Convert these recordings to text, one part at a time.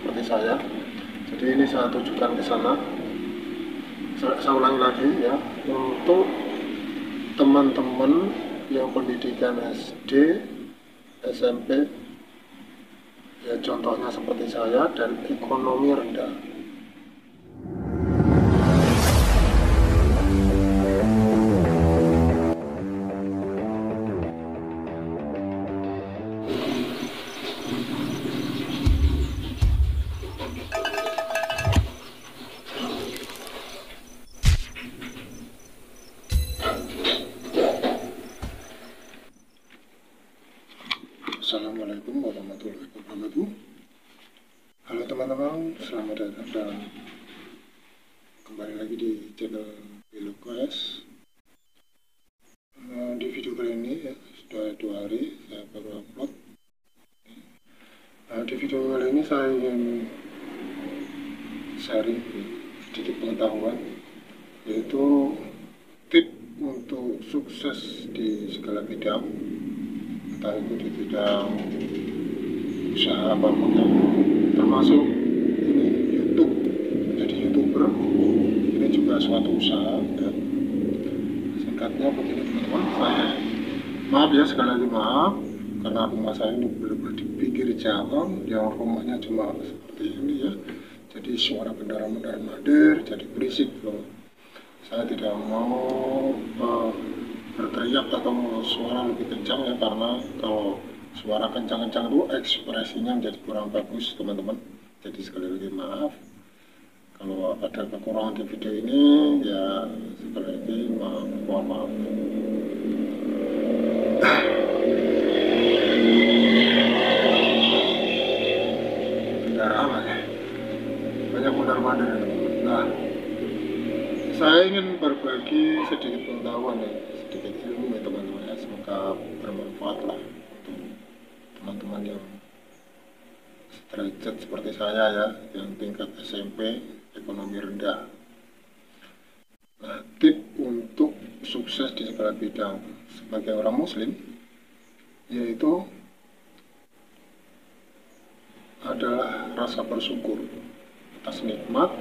seperti saya. Jadi ini saya tujukan ke sana. Saya ulangi lagi ya, untuk teman-teman yang pendidikan SD, SMP, ya contohnya seperti saya, dan ekonomi rendah. Assalamualaikum warahmatullahi wabarakatuh. Halo teman-teman, selamat datang dan kembali lagi di channel Bilokas. Di video kali ini ya, sudah 2 hari saya baru upload. Di video kali ini saya ingin sharing sedikit pengetahuan, yaitu tip untuk sukses di segala bidang, entah itu di bidang usaha apapun ya, termasuk ini YouTube. Jadi YouTuber ini juga suatu usaha ya. Singkatnya begini teman-teman, saya maaf ya, sekali lagi maaf karena rumah saya ini belum di pinggir jalan, yang rumahnya cuma seperti ini ya. Jadi suara kendaraan mondar-mandir jadi berisik loh. Saya tidak mau berteriak atau suara lebih kencang ya, karena kalau suara kencang-kencang itu ekspresinya menjadi kurang bagus teman-teman. Jadi sekali lagi maaf kalau ada kekurangan di video ini ya, sekali lagi mohon maaf. Kendaraan ya, banyak mondar-mandir ya teman-teman. Nah, saya ingin berbagi sedikit pengetahuan ya, sedikit ilmu ya teman-teman ya, semoga bermanfaat lah untuk teman-teman yang derajat seperti saya ya, yang tingkat SMP ekonomi rendah. Nah, tip untuk sukses di segala bidang sebagai orang muslim yaitu adalah rasa bersyukur atas nikmat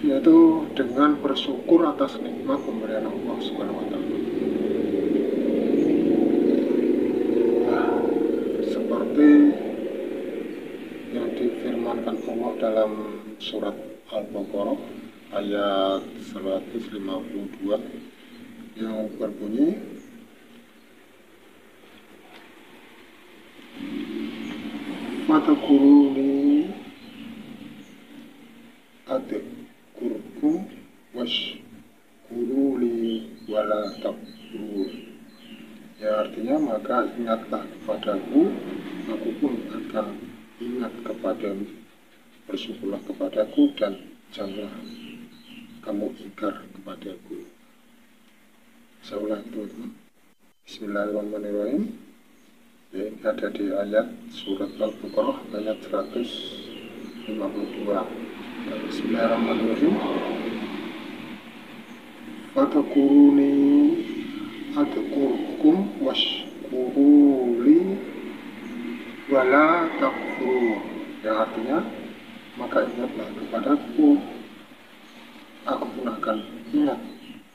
yaitu dengan bersyukur atas nikmat pemberian Allah Subhanahu wa Ta'ala. Nah, seperti yang difirmankan Allah dalam surat Al-Baqarah ayat 152 yang berbunyi, "Fadhkuruni adkurkum washkuruli wala takfurun." Ya, artinya maka ingatlah kepadaku, aku pun akan ingat kepadamu, bersyukurlah kepadaku dan janganlah kamu ingkar kepadaku. Saya ulangi teman-teman. Bismillahirrahmanirrahim. Ya, ini ada di ayat surat Al-Baqarah ayat 152. Bismillahirrahmanirrahim. Fadhkuruni adkurkum washkuruli wala takfurun. Yang artinya maka ingatlah kepadaku, aku pun akan ingat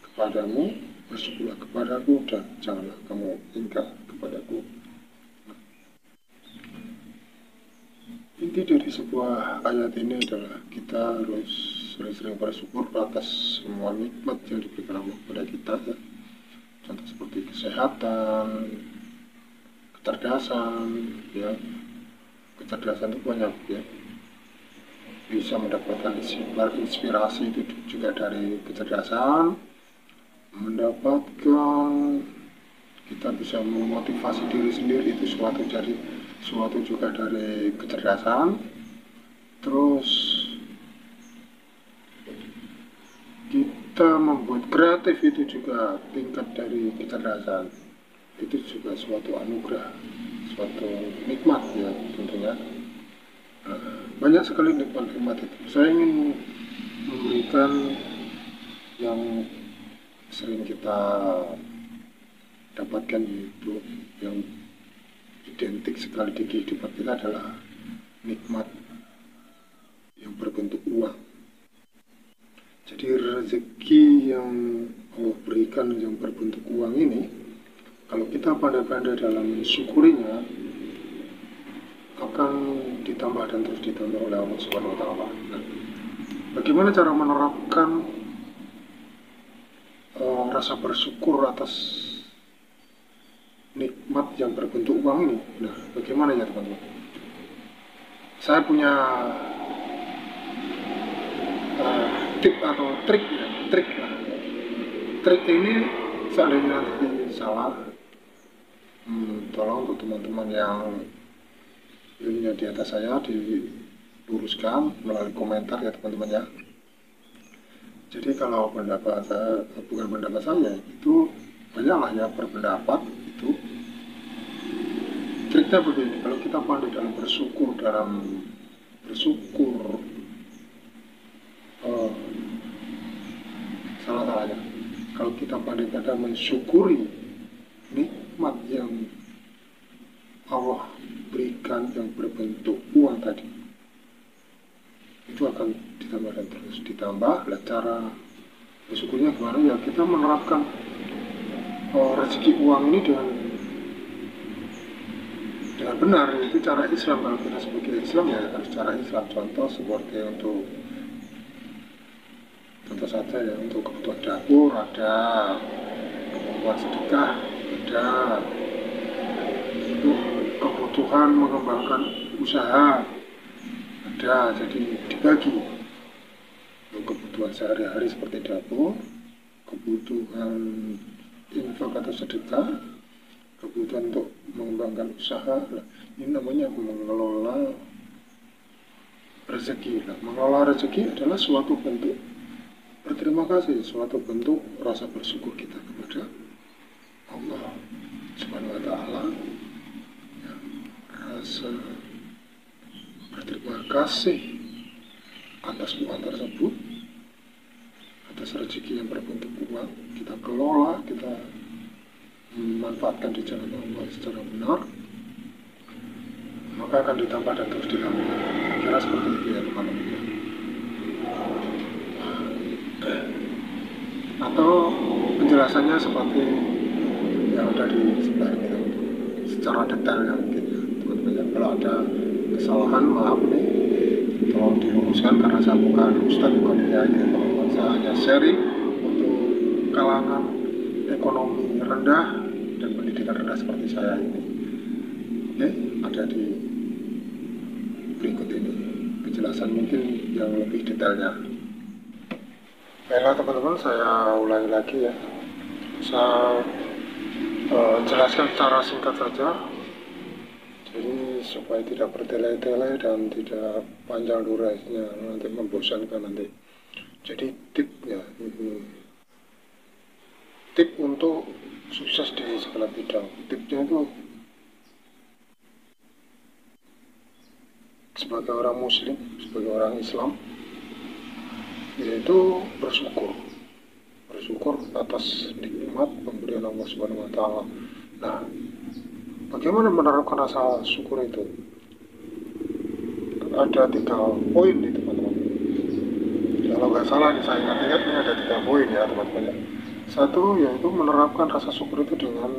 kepadamu, bersyukurlah kepadaku dan janganlah kamu ingkar kepadaku. Inti dari sebuah ayat ini adalah kita harus sering-sering bersyukur atas semua nikmat yang diberikan Allah kepada kita ya. Contoh seperti kesehatan, kecerdasan ya. Kecerdasan itu banyak ya, bisa mendapatkan inspirasi itu juga dari kecerdasan, mendapatkan kita bisa memotivasi diri sendiri, itu suatu juga dari kecerdasan. Terus kita membuat kreatif, itu juga tingkat dari kecerdasan, itu juga suatu anugerah, suatu nikmat ya tentunya. Banyak sekali nikmat-nikmat itu. Saya ingin memberikan yang sering kita dapatkan, yaitu yang identik sekali di kehidupan kita adalah nikmat yang berbentuk uang. Jadi rezeki yang Allah berikan yang berbentuk uang ini, kalau kita pandai-pandai dalam mensyukurinya, akan ditambah dan terus ditambah oleh Allah Subhanahu wa Ta'ala. Nah, bagaimana cara menerapkan rasa bersyukur atas nikmat yang berbentuk uang ini? Nah, bagaimana ya teman-teman? Saya punya tip atau trik ya, trik ini seandainya nanti salah, tolong untuk teman-teman yang ilmunya di atas saya diluruskan melalui komentar ya teman-teman ya. Jadi kalau pendapat saya, bukan pendapat saya, itu banyaklah ya berpendapat itu. Triknya begini, kalau kita pandai dalam bersyukur, salah-salahnya, kalau kita pandai dalam mensyukuri nikmat yang Allah berikan yang berbentuk uang tadi, itu akan ditambah dan terus ditambah. Cara bersyukurnya gimana ya? Kita menerapkan rezeki uang ini dengan benar, itu cara Islam. Kalau kita sebagai Islam ya harus cara Islam. Contoh seperti contoh saja ya, untuk kebutuhan dapur ada, kebutuhan sedekah ada, untuk kebutuhan mengembangkan usaha ada, jadi dibagi. Untuk kebutuhan sehari-hari seperti dapur, kebutuhan infak atau sedekah, kebutuhan untuk mengembangkan usaha. Ini namanya mengelola rezeki. Mengelola rezeki adalah suatu bentuk berterima kasih, suatu bentuk rasa bersyukur kita kepada Allah Subhanahu wa Ta'ala, ya, rasa berterima kasih atas uang tersebut, atas rezeki yang berbentuk uang. Kita kelola, kita memanfaatkan di jalan Allah secara benar, maka akan ditambah dan terus ditambah. Kira seperti itu ya teman-teman. Atau penjelasannya seperti yang ada di sebelah ini, secara detailnya mungkin ya teman-teman. Kalau ada kesalahan, maaf nih, tolong diluruskan karena saya bukan Ustadz, bukan ya teman-teman. Saya hanya sharing untuk kalangan ekonomi rendah dan pendidikan rendah seperti saya ini. Oke, ada di berikut ini penjelasan mungkin yang lebih detailnya. Baiklah teman-teman, saya ulangi lagi ya. Saya jelaskan secara singkat saja, jadi supaya tidak bertele-tele dan tidak panjang durasinya, nanti membosankan nanti. Jadi tipnya, tip untuk sukses di segala bidang. Tipnya itu sebagai orang Muslim, sebagai orang Islam, yaitu bersyukur atas nikmat pemberian Allah Subhanahu wa Ta'ala. Nah, bagaimana menerapkan rasa syukur itu? Ada 3 poin nih teman-teman. Kalau nggak salah nih, saya ingat ini ada 3 poin ya teman-teman. Satu, yaitu menerapkan rasa syukur itu dengan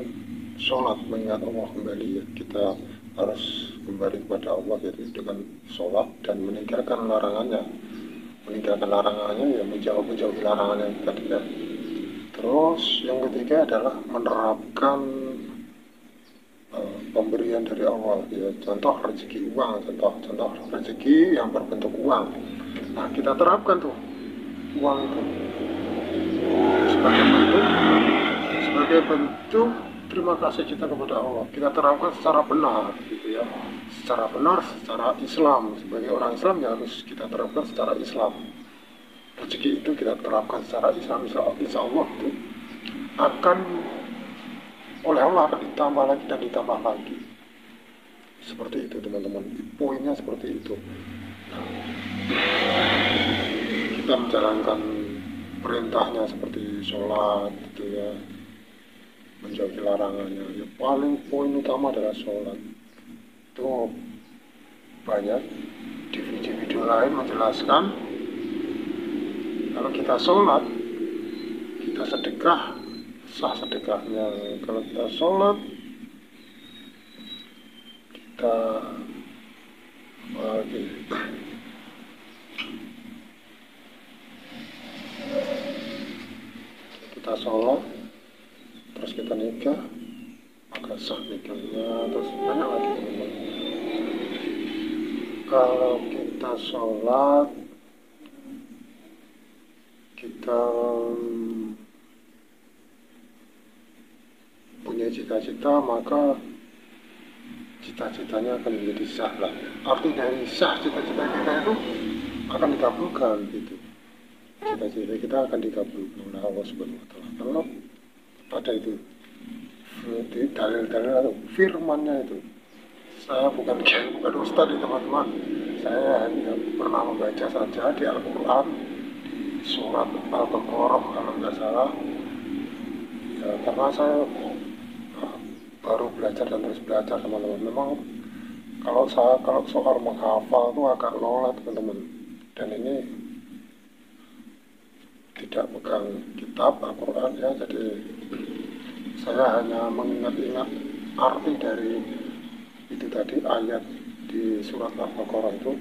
sholat, mengingat Allah kembali ya. Kita harus kembali kepada Allah, yaitu dengan sholat dan meninggalkan larangannya. Ya menjauhi larangannya tadi ya. Terus yang ketiga adalah menerapkan pemberian dari Allah ya, contoh rezeki uang, contoh rezeki yang berbentuk uang. Nah, kita terapkan tuh uang itu sebagai bentuk terima kasih kita kepada Allah. Kita terapkan secara benar gitu ya, secara Islam. Sebagai orang Islam ya harus kita terapkan secara Islam. Rezeki itu kita terapkan secara Islam, insya Allah itu akan oleh Allah akan ditambah lagi dan ditambah lagi. Seperti itu teman-teman, poinnya seperti itu. Nah, kita menjalankan perintahnya seperti sholat gitu ya, menjauhi larangannya. Yang paling poin utama adalah sholat. Itu banyak di video-video lain menjelaskan kalau kita sholat, kita sedekah, sah sedekahnya. Kalau kita sholat, kita sholat, terus kita nikah, maka sah nikahnya. Terus banyak lagi teman-teman. Kalau kita sholat, kita punya cita-cita, maka cita-citanya akan menjadi sah lah. Arti dari sah cita-cita kita itu akan dikabulkan gitu. Cita-cita kita akan dikabulkan oleh Allah Subhanahu wa Ta'ala. Kalau pada itu dalil-dalil atau firmannya itu, saya bukan ustadz di teman-teman. Saya hanya pernah membaca saja di Al-Quran, di surat Al-Baqarah kalau nggak salah. Ya, karena saya baru belajar dan terus belajar teman-teman. Memang kalau soal menghafal itu agak lolat teman-teman. Dan ini tidak pegang kitab Al-Quran ya, jadi saya hanya mengingat-ingat arti dari itu tadi ayat di surat Al-Baqarah itu.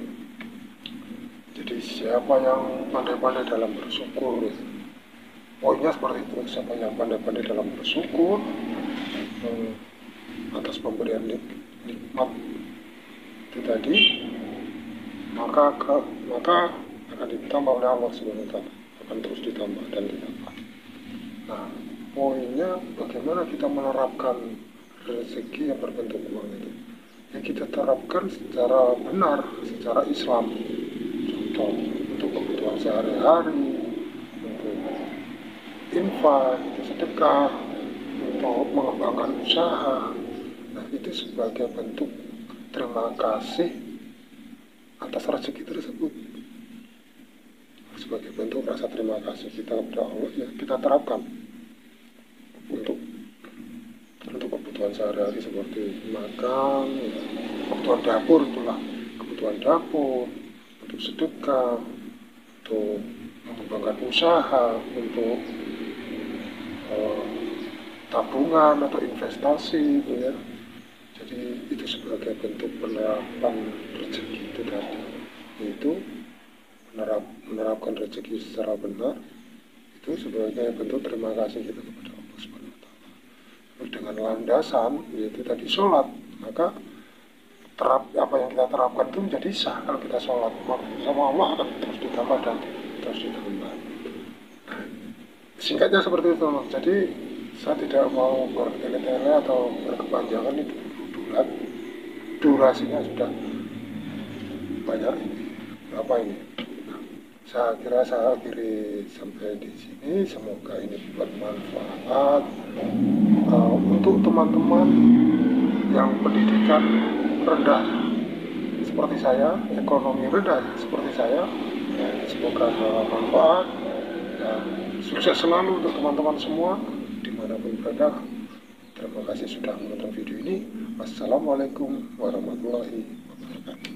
Jadi siapa yang pandai-pandai dalam bersyukur, poinnya seperti itu. Siapa yang pandai-pandai dalam bersyukur atas pemberian nikmat itu tadi, maka akan ditambah oleh Allah Subhanahu wa Ta'ala, akan terus ditambah dan ditambah. Nah, poinnya bagaimana kita menerapkan rezeki yang berbentuk uang itu. Ya, kita terapkan secara benar, secara Islam. Contoh, untuk kebutuhan sehari-hari, untuk infak, untuk sedekah, untuk mengembangkan usaha. Nah, itu sebagai bentuk terima kasih atas rezeki tersebut. Sebagai bentuk rasa terima kasih kita kepada Allah, ya kita terapkan untuk kebutuhan sehari-hari seperti makan, ya, kebutuhan dapur itulah, kebutuhan dapur, untuk sedekah, untuk mengembangkan usaha, untuk tabungan atau investasi gitu ya. Jadi itu sebagai bentuk penerapan rezeki itu tadi, yaitu menerapkan rezeki secara benar, itu sebagai bentuk terima kasih kita kepada Allah Subhanahu wa Ta'ala. Dengan landasan yaitu tadi sholat, maka apa yang kita terapkan itu menjadi sah. Kalau kita sholat sama Allah akan terus ditambah dan terus ditambah. Singkatnya seperti itu. Jadi saya tidak mau bertele-tele atau berkepanjangan, itu durasinya sudah banyak ini. Apa ini? Saya kira saya akhiri sampai di sini. Semoga ini bermanfaat untuk teman-teman yang pendidikan rendah seperti saya, ekonomi rendah seperti saya. Semoga bermanfaat dan sukses selalu untuk teman-teman semua dimanapun berada. Terima kasih sudah menonton video ini. Wassalamualaikum warahmatullahi wabarakatuh.